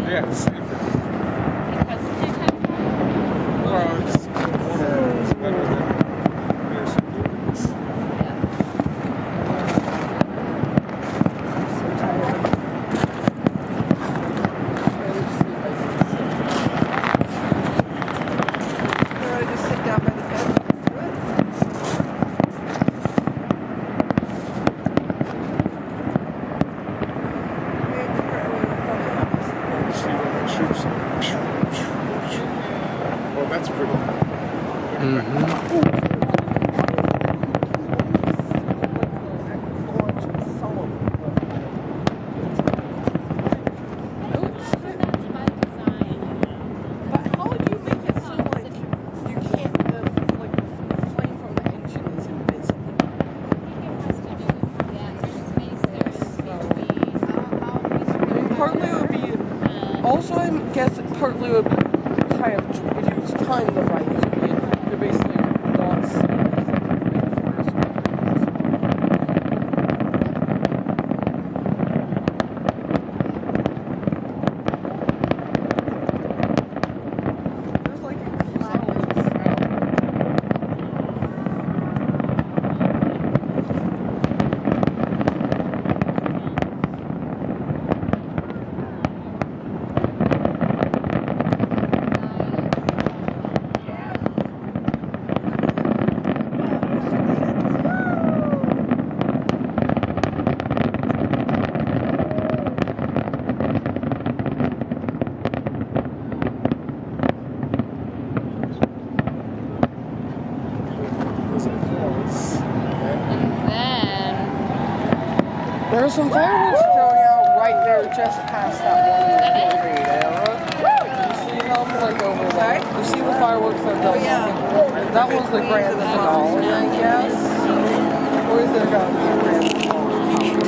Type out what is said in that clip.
Yeah, safer. Because you can't have fun? Well, it's warmer. It's better than there's some buildings. Well, that's pretty. Partly it would be, also I guess partly would be kind of, would use time the right, you're basically not. There's like there's some fireworks going out right there just past that one area. You see them like over there? You see the fireworks that are going on? That was the grand finale, I guess. Or is there going to be a grand